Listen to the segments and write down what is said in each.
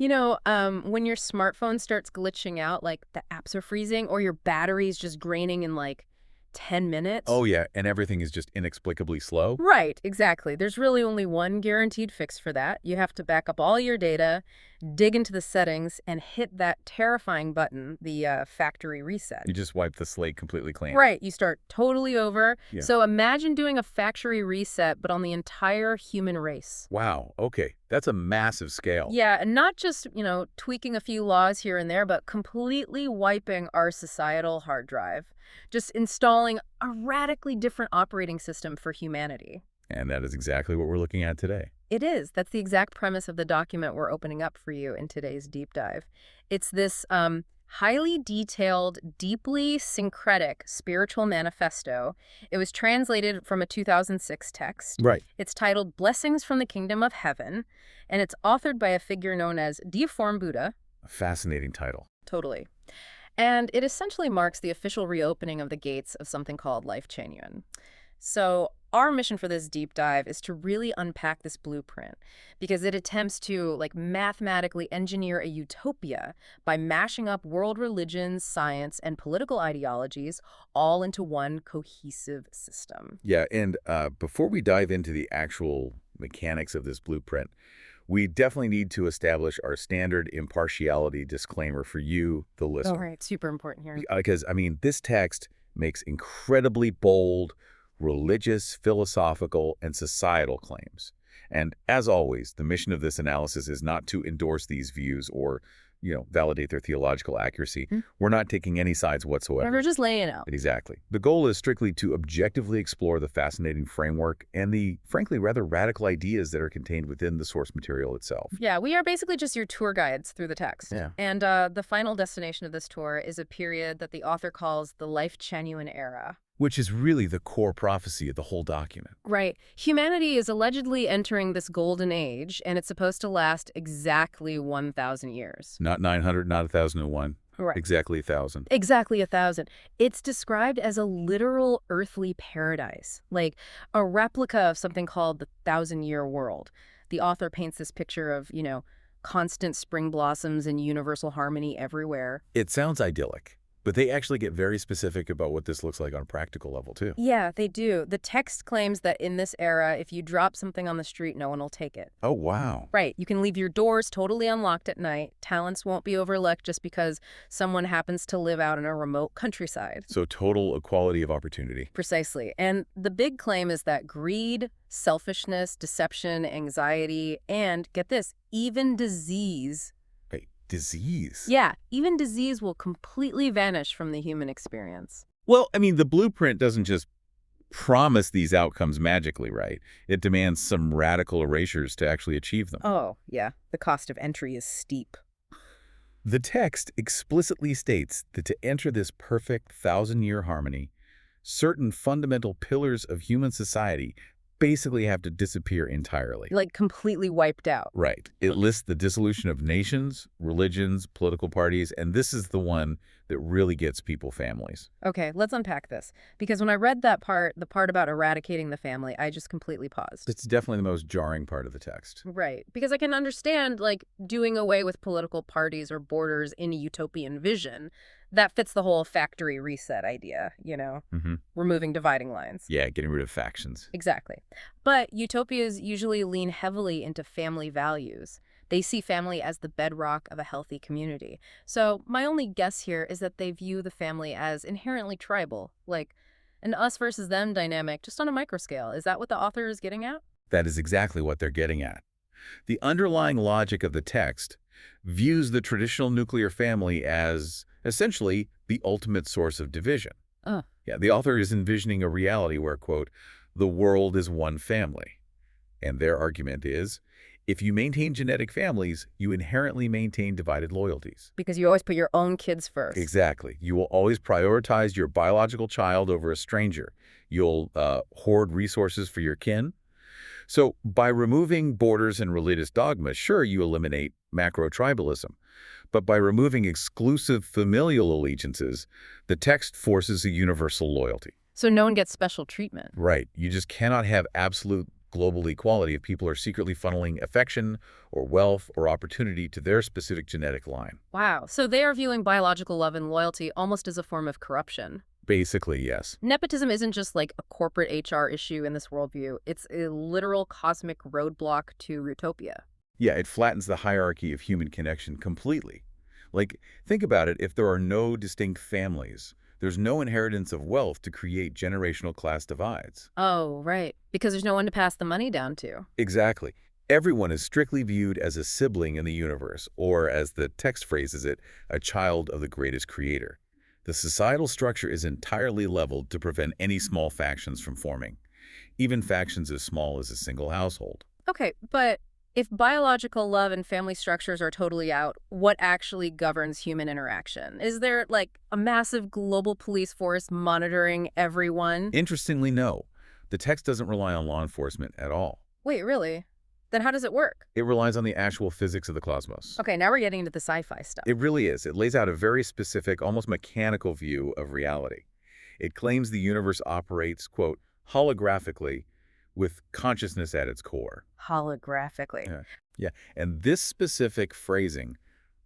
When your smartphone starts glitching out, like the apps are freezing or your battery's just draining in like 10 minutes. Oh, yeah, and everything is just inexplicably slow? Right, exactly. There's really only one guaranteed fix for that. You have to back up all your data, dig into the settings, and hit that terrifying button, the factory reset. You just wipe the slate completely clean. Right, you start totally over. Yeah. So imagine doing a factory reset, but on the entire human race. Wow, okay. That's a massive scale. Yeah, and not just, tweaking a few laws here and there, but completely wiping our societal hard drive. Just installing a radically different operating system for humanity. And that is exactly what we're looking at today. It is. That's the exact premise of the document we're opening up for you in today's deep dive. It's this highly detailed, deeply syncretic spiritual manifesto. It was translated from a 2006 text. Right. It's titled Blessings from the Kingdom of Heaven, and it's authored by a figure known as Deiform Buddha. A fascinating title. Totally. And it essentially marks the official reopening of the gates of something called Lifechanyuan. So our mission for this deep dive is to really unpack this blueprint because it attempts to mathematically engineer a utopia by mashing up world religions, science, and political ideologies all into one cohesive system. Yeah, and before we dive into the actual mechanics of this blueprint, we definitely need to establish our standard impartiality disclaimer for you, the listener. Oh, right. Super important here. Because, this text makes incredibly bold, religious, philosophical, and societal claims. And as always, the mission of this analysis is not to endorse these views or, validate their theological accuracy. We're not taking any sides whatsoever. We're just laying it out. Exactly. The goal is strictly to objectively explore the fascinating framework and the, frankly, rather radical ideas that are contained within the source material itself. Yeah, we are basically just your tour guides through the text. Yeah. And the final destination of this tour is a period that the author calls the Lifechanyuan era. Which is really the core prophecy of the whole document. Right. Humanity is allegedly entering this golden age, and it's supposed to last exactly 1,000 years. Not 900, not 1,001. Right. Exactly 1,000. Exactly 1,000. It's described as a literal earthly paradise, like a replica of something called the 1,000-year world. The author paints this picture of, constant spring blossoms and universal harmony everywhere. It sounds idyllic. But they actually get very specific about what this looks like on a practical level, too. Yeah, they do. The text claims that in this era, if you drop something on the street, no one will take it. Oh, wow. Right. You can leave your doors totally unlocked at night. Talents won't be overlooked just because someone happens to live out in a remote countryside. So total equality of opportunity. Precisely. And the big claim is that greed, selfishness, deception, anxiety, and, get this, even disease. Disease? Yeah, even disease will completely vanish from the human experience. Well, the blueprint doesn't just promise these outcomes magically, right? It demands some radical erasures to actually achieve them. Oh, yeah. The cost of entry is steep. The text explicitly states that to enter this perfect 1,000-year harmony, certain fundamental pillars of human society basically have to disappear entirely. Like completely wiped out. Right. It lists the dissolution of nations, religions, political parties, and this is the one that really gets people families. Okay, let's unpack this. Because when I read that part, the part about eradicating the family, I just completely paused. It's definitely the most jarring part of the text. Right. Because I can understand, doing away with political parties or borders in a utopian vision. That fits the whole factory reset idea, removing dividing lines. Yeah, getting rid of factions. Exactly. But utopias usually lean heavily into family values. They see family as the bedrock of a healthy community. So my only guess here is that they view the family as inherently tribal, like an us versus them dynamic, just on a microscale. Is that what the author is getting at? That is exactly what they're getting at. The underlying logic of the text views the traditional nuclear family as essentially the ultimate source of division. Yeah, the author is envisioning a reality where, quote, the world is one family. And their argument is, if you maintain genetic families, you inherently maintain divided loyalties. Because you always put your own kids first. Exactly. You will always prioritize your biological child over a stranger. You'll hoard resources for your kin. So by removing borders and religious dogma, sure, you eliminate macro-tribalism. But by removing exclusive familial allegiances, the text forces a universal loyalty. So no one gets special treatment. Right. You just cannot have absolute global equality if people are secretly funneling affection or wealth or opportunity to their specific genetic line. Wow. So they are viewing biological love and loyalty almost as a form of corruption. Basically, yes. Nepotism isn't just like a corporate HR issue in this worldview. It's a literal cosmic roadblock to Utopia. Yeah, it flattens the hierarchy of human connection completely. Like, think about it, if there are no distinct families, there's no inheritance of wealth to create generational class divides. Oh, right. Because there's no one to pass the money down to. Exactly. Everyone is strictly viewed as a sibling in the universe, or as the text phrases it, a child of the greatest creator. The societal structure is entirely leveled to prevent any small factions from forming, even factions as small as a single household. Okay, but if biological love and family structures are totally out, what actually governs human interaction? Is there, like, a massive global police force monitoring everyone? Interestingly, no. The text doesn't rely on law enforcement at all. Wait, really? Then how does it work? It relies on the actual physics of the cosmos. Okay, now we're getting into the sci-fi stuff. It really is. It lays out a very specific, almost mechanical view of reality. It claims the universe operates, quote, holographically, with consciousness at its core. Holographically. Yeah, and this specific phrasing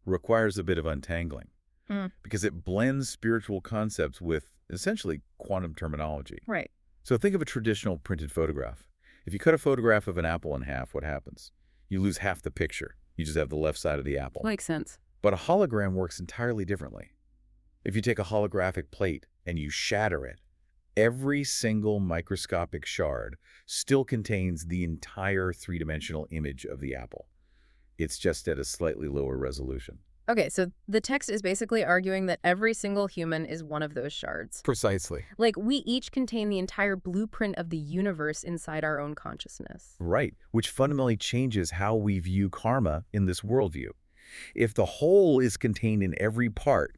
requires a bit of untangling Hmm. because it blends spiritual concepts with essentially quantum terminology. Right. So think of a traditional printed photograph. If you cut a photograph of an apple in half, what happens? You lose half the picture. You just have the left side of the apple. Makes sense. But a hologram works entirely differently. If you take a holographic plate and you shatter it, every single microscopic shard still contains the entire three-dimensional image of the apple. It's just at a slightly lower resolution. Okay, so the text is basically arguing that every single human is one of those shards. Precisely. Like, we each contain the entire blueprint of the universe inside our own consciousness. Right, which fundamentally changes how we view karma in this worldview. If the whole is contained in every part,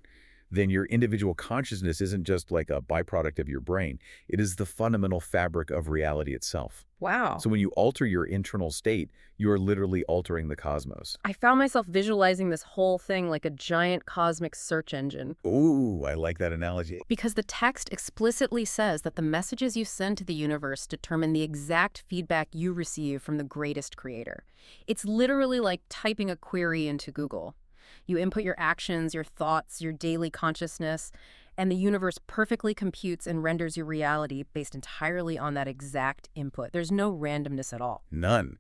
then your individual consciousness isn't just like a byproduct of your brain. It is the fundamental fabric of reality itself. Wow. So when you alter your internal state, you are literally altering the cosmos. I found myself visualizing this whole thing like a giant cosmic search engine. Ooh, I like that analogy. Because the text explicitly says that the messages you send to the universe determine the exact feedback you receive from the greatest creator. It's literally like typing a query into Google. You input your actions, your thoughts, your daily consciousness, and the universe perfectly computes and renders your reality based entirely on that exact input. There's no randomness at all. None.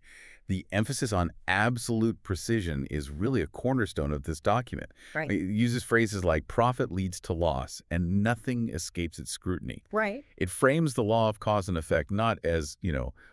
The emphasis on absolute precision is really a cornerstone of this document. Right. It uses phrases like profit leads to loss and nothing escapes its scrutiny. Right. It frames the law of cause and effect not as,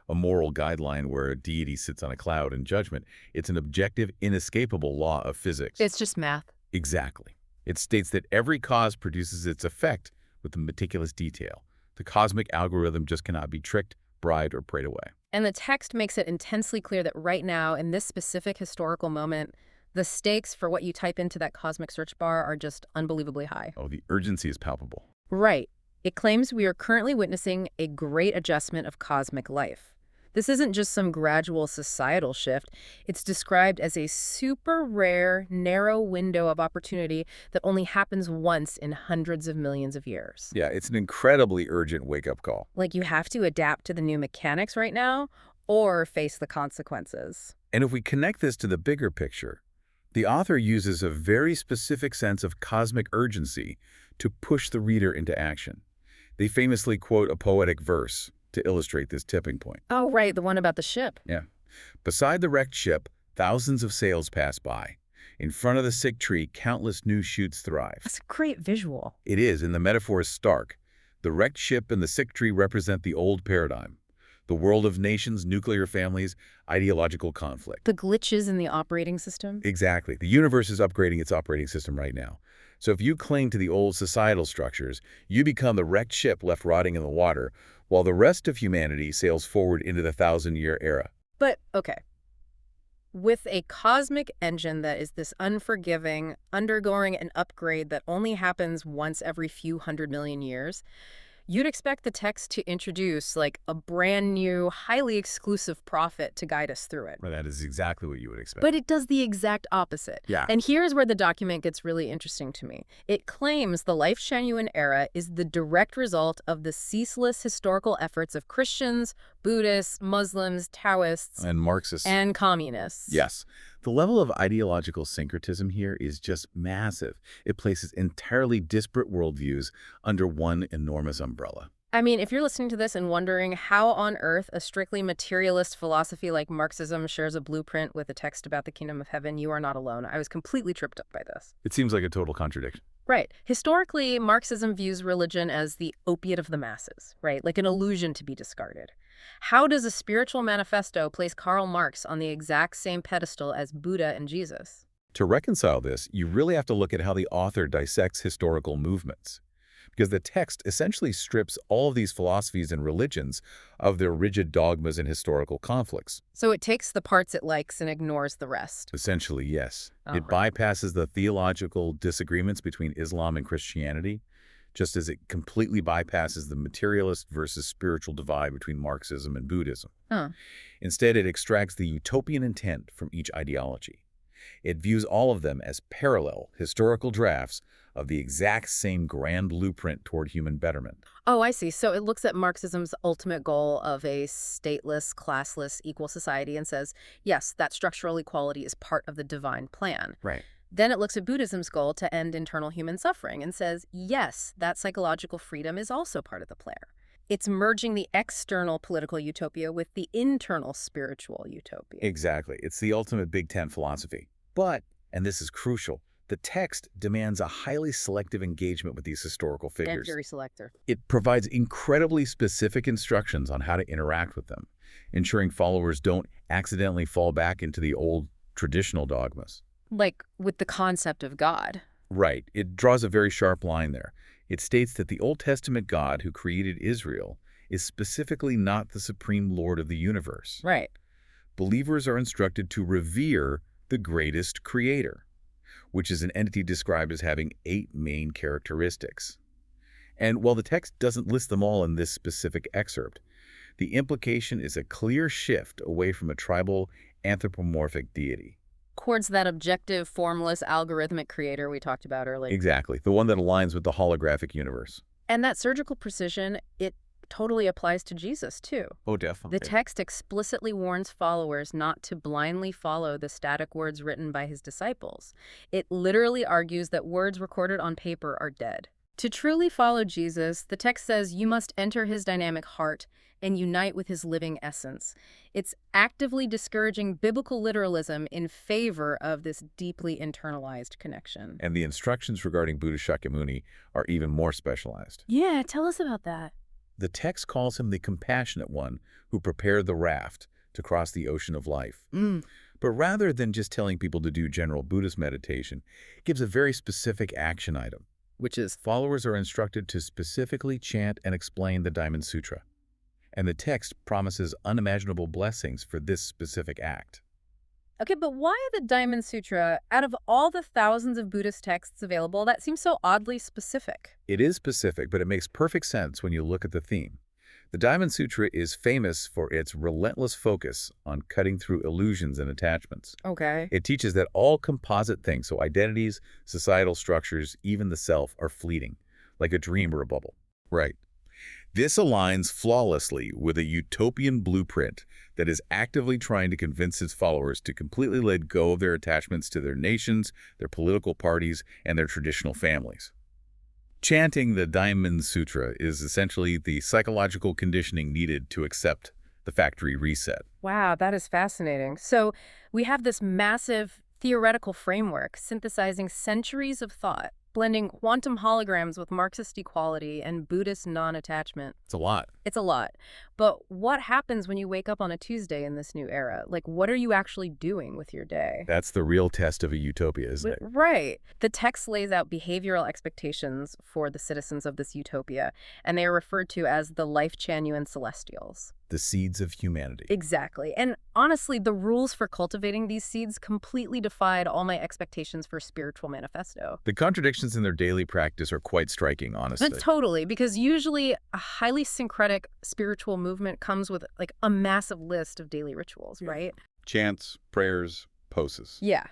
a moral guideline where a deity sits on a cloud in judgment. It's an objective, inescapable law of physics. It's just math. Exactly. It states that every cause produces its effect with meticulous detail. The cosmic algorithm just cannot be tricked, bribed, or prayed away. And the text makes it intensely clear that right now, in this specific historical moment, the stakes for what you type into that cosmic search bar are just unbelievably high. Oh, the urgency is palpable. Right. It claims we are currently witnessing a great adjustment of cosmic life. This isn't just some gradual societal shift. It's described as a super rare, narrow window of opportunity that only happens once in hundreds of millions of years. Yeah, it's an incredibly urgent wake-up call. Like, you have to adapt to the new mechanics right now or face the consequences. And if we connect this to the bigger picture, the author uses a very specific sense of cosmic urgency to push the reader into action. They famously quote a poetic verse to illustrate this tipping point. Oh, right, the one about the ship. Yeah. Beside the wrecked ship, thousands of sails pass by. In front of the sick tree, countless new shoots thrive. That's a great visual. It is, and the metaphor is stark. The wrecked ship and the sick tree represent the old paradigm. The world of nations, nuclear families, ideological conflict. The glitches in the operating system? Exactly. The universe is upgrading its operating system right now. So if you cling to the old societal structures, you become the wrecked ship left rotting in the water, while the rest of humanity sails forward into the 1,000-year era. But, okay. With a cosmic engine that is this unforgiving, undergoing an upgrade that only happens once every few 100 million years, You'd expect the text to introduce, like, a brand new, highly exclusive prophet to guide us through it. Well, that is exactly what you would expect. But it does the exact opposite. Yeah. And here's where the document gets really interesting to me. It claims the Lifechanyuan era is the direct result of the ceaseless historical efforts of Christians, Buddhists, Muslims, Taoists, And Marxists. and communists. Yes. The level of ideological syncretism here is just massive. It places entirely disparate worldviews under one enormous umbrella. I mean, if you're listening to this and wondering how on earth a strictly materialist philosophy like Marxism shares a blueprint with a text about the kingdom of heaven, you are not alone. I was completely tripped up by this. It seems like a total contradiction. Right. Historically, Marxism views religion as the opiate of the masses, right? Like an illusion to be discarded. How does a spiritual manifesto place Karl Marx on the exact same pedestal as Buddha and Jesus? To reconcile this, you really have to look at how the author dissects historical movements. Because the text essentially strips all of these philosophies and religions of their rigid dogmas and historical conflicts. So it takes the parts it likes and ignores the rest. Essentially, yes. It Right. bypasses the theological disagreements between Islam and Christianity, just as it completely bypasses the materialist versus spiritual divide between Marxism and Buddhism. Huh. Instead, it extracts the utopian intent from each ideology. It views all of them as parallel historical drafts of the exact same grand blueprint toward human betterment. Oh, I see. So it looks at Marxism's ultimate goal of a stateless, classless, equal society and says, yes, that structural equality is part of the divine plan. Right. Then it looks at Buddhism's goal to end internal human suffering and says, yes, that psychological freedom is also part of the plan. It's merging the external political utopia with the internal spiritual utopia. Exactly. It's the ultimate Big Ten philosophy. But, and this is crucial, the text demands a highly selective engagement with these historical And figures. very selective. It provides incredibly specific instructions on how to interact with them, ensuring followers don't accidentally fall back into the old traditional dogmas. Like with the concept of God. Right. It draws a very sharp line there. It states that the Old Testament God who created Israel is specifically not the supreme Lord of the universe. Right. Believers are instructed to revere the greatest creator, which is an entity described as having 8 main characteristics. And while the text doesn't list them all in this specific excerpt, the implication is a clear shift away from a tribal, anthropomorphic deity. Towards that objective, formless, algorithmic creator we talked about earlier. Exactly, the one that aligns with the holographic universe. And that surgical precision, it totally applies to Jesus, too. Oh, definitely. The text explicitly warns followers not to blindly follow the static words written by his disciples. It literally argues that words recorded on paper are dead. To truly follow Jesus, the text says you must enter his dynamic heart and unite with his living essence. It's actively discouraging biblical literalism in favor of this deeply internalized connection. And the instructions regarding Buddha Shakyamuni are even more specialized. Yeah, tell us about that. The text calls him the compassionate one who prepared the raft to cross the ocean of life. But rather than just telling people to do general Buddhist meditation, it gives a very specific action item. Which is, Followers are instructed to specifically chant and explain the Diamond Sutra. And the text promises unimaginable blessings for this specific act. okay, but why the Diamond Sutra, out of all the thousands of Buddhist texts available, that seems so oddly specific? It is specific, but it makes perfect sense when you look at the theme. The Diamond Sutra is famous for its relentless focus on cutting through illusions and attachments. Okay. It teaches that all composite things, so identities, societal structures, even the self, are fleeting, like a dream or a bubble. Right. This aligns flawlessly with a utopian blueprint that is actively trying to convince its followers to completely let go of their attachments to their nations, their political parties, and their traditional families. Chanting the Diamond Sutra is essentially the psychological conditioning needed to accept the factory reset. Wow, that is fascinating. So we have this massive theoretical framework synthesizing centuries of thought, blending quantum holograms with Marxist equality and Buddhist non-attachment. It's a lot. It's a lot. But what happens when you wake up on a Tuesday in this new era? Like, what are you actually doing with your day? That's the real test of a utopia, isn't it? Right. The text lays out behavioral expectations for the citizens of this utopia, and they are referred to as the Lifechanyuan celestials. the seeds of humanity. Exactly. And honestly, the rules for cultivating these seeds completely defied all my expectations for spiritual manifesto. The contradictions in their daily practice are quite striking, But honestly. totally, because usually a highly syncretic spiritual movement comes with like a massive list of daily rituals, right? Chants, prayers, poses. Yeah.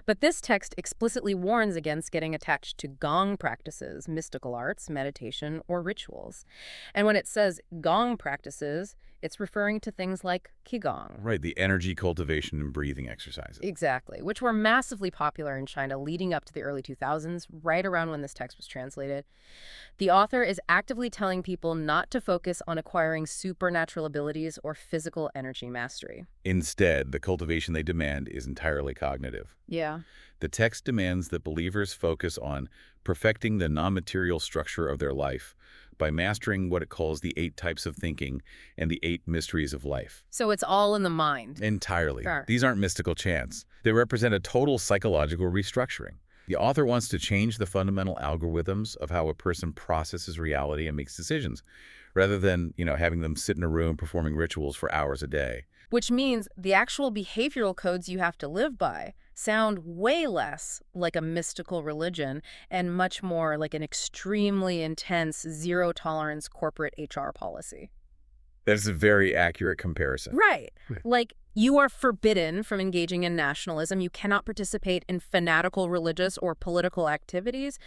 But this text explicitly warns against getting attached to gong practices, mystical arts, meditation, or rituals. And when it says gong practices, it's referring to things like qigong. Right, the energy cultivation and breathing exercises. Exactly, which were massively popular in China leading up to the early 2000s, right around when this text was translated. The author is actively telling people not to focus on acquiring supernatural abilities or physical energy mastery. Instead, the cultivation they demand is entirely cognitive. Yeah. The text demands that believers focus on perfecting the non-material structure of their life by mastering what it calls the 8 types of thinking and the 8 mysteries of life. So it's all in the mind. Entirely. Sure. These aren't mystical chants. They represent a total psychological restructuring. The author wants to change the fundamental algorithms of how a person processes reality and makes decisions, rather than, having them sit in a room performing rituals for hours a day. Which means the actual behavioral codes you have to live by sound way less like a mystical religion and much more like an extremely intense, zero-tolerance corporate HR policy. That's a very accurate comparison. Right. Right. Like, you are forbidden from engaging in nationalism. You cannot participate in fanatical religious or political activities.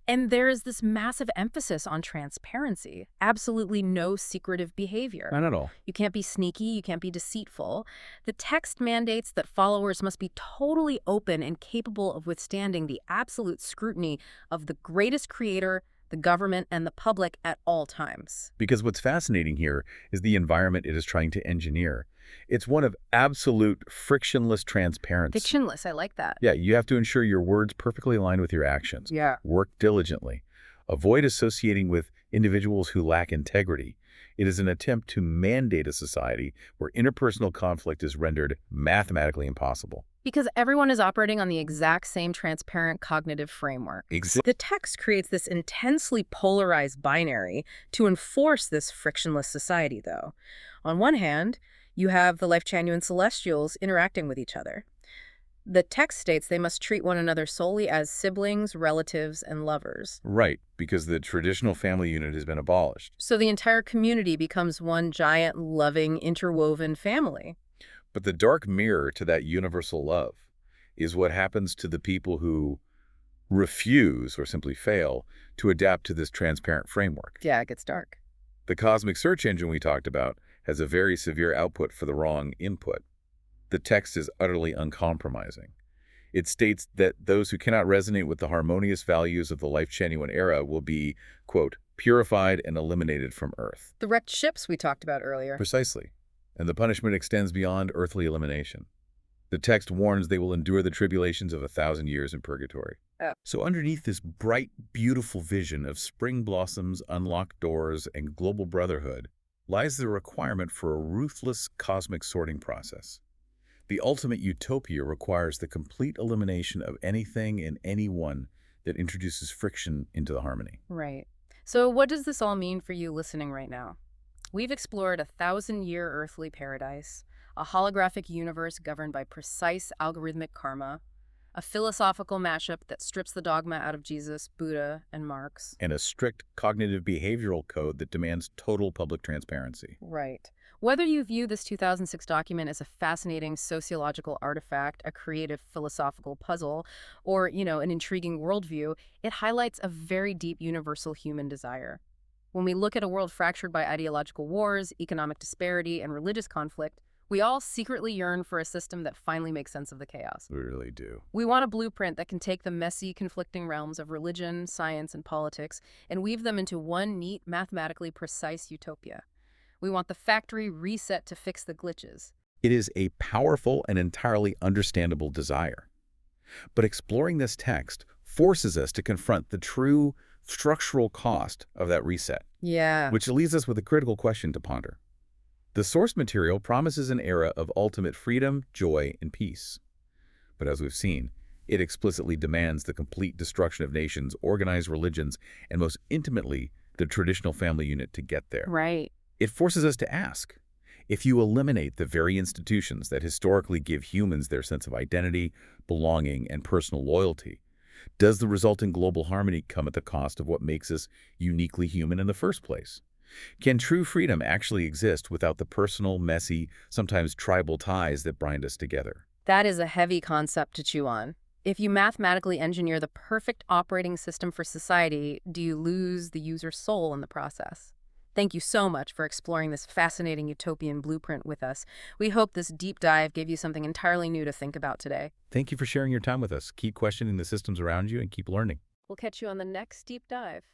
And there is this massive emphasis on transparency. Absolutely no secretive behavior. Not at all. You can't be sneaky. You can't be deceitful. The text mandates that followers must be totally open and capable of withstanding the absolute scrutiny of the greatest creator, the government, and the public at all times. Because what's fascinating here is the environment it is trying to engineer. It's one of absolute frictionless transparency. Fictionless, I like that. Yeah, you have to ensure your words perfectly align with your actions. Yeah. Work diligently. Avoid associating with individuals who lack integrity. It is an attempt to mandate a society where interpersonal conflict is rendered mathematically impossible. Because everyone is operating on the exact same transparent cognitive framework. The text creates this intensely polarized binary to enforce this frictionless society, though. On one hand, you have the Lifechanyuan celestials interacting with each other. The text states they must treat one another solely as siblings, relatives, and lovers. Right, because the traditional family unit has been abolished. So the entire community becomes one giant, loving, interwoven family. But the dark mirror to that universal love is what happens to the people who refuse or simply fail to adapt to this transparent framework. Yeah, it gets dark. The cosmic search engine we talked about has a very severe output for the wrong input. The text is utterly uncompromising. It states that those who cannot resonate with the harmonious values of the Lifechanyuan era will be, quote, purified and eliminated from Earth. The wrecked ships we talked about earlier. Precisely. And the punishment extends beyond earthly elimination. The text warns they will endure the tribulations of 1,000 years in purgatory. Oh. So underneath this bright, beautiful vision of spring blossoms, unlocked doors, and global brotherhood lies the requirement for a ruthless cosmic sorting process. The ultimate utopia requires the complete elimination of anything and anyone that introduces friction into the harmony. Right. So what does this all mean for you listening right now? We've explored a 1,000-year earthly paradise, a holographic universe governed by precise algorithmic karma, a philosophical mashup that strips the dogma out of Jesus, Buddha, and Marx. And a strict cognitive behavioral code that demands total public transparency. Right. Whether you view this 2006 document as a fascinating sociological artifact, a creative philosophical puzzle, or, an intriguing worldview, it highlights a very deep universal human desire. When we look at a world fractured by ideological wars, economic disparity, and religious conflict, we all secretly yearn for a system that finally makes sense of the chaos. We really do. We want a blueprint that can take the messy, conflicting realms of religion, science, and politics and weave them into one neat, mathematically precise utopia. We want the factory reset to fix the glitches. It is a powerful and entirely understandable desire. But exploring this text forces us to confront the true structural cost of that reset, Yeah. which leaves us with a critical question to ponder. The source material promises an era of ultimate freedom, joy, and peace. But as we've seen, it explicitly demands the complete destruction of nations, organized religions, and most intimately, the traditional family unit to get there. Right. It forces us to ask, If you eliminate the very institutions that historically give humans their sense of identity, belonging, and personal loyalty, does the resulting global harmony come at the cost of what makes us uniquely human in the first place? Can true freedom actually exist without the personal, messy, sometimes tribal ties that bind us together? That is a heavy concept to chew on. If you mathematically engineer the perfect operating system for society, do you lose the user's soul in the process? Thank you so much for exploring this fascinating utopian blueprint with us. We hope this deep dive gave you something entirely new to think about today. Thank you for sharing your time with us. Keep questioning the systems around you and keep learning. We'll catch you on the next deep dive.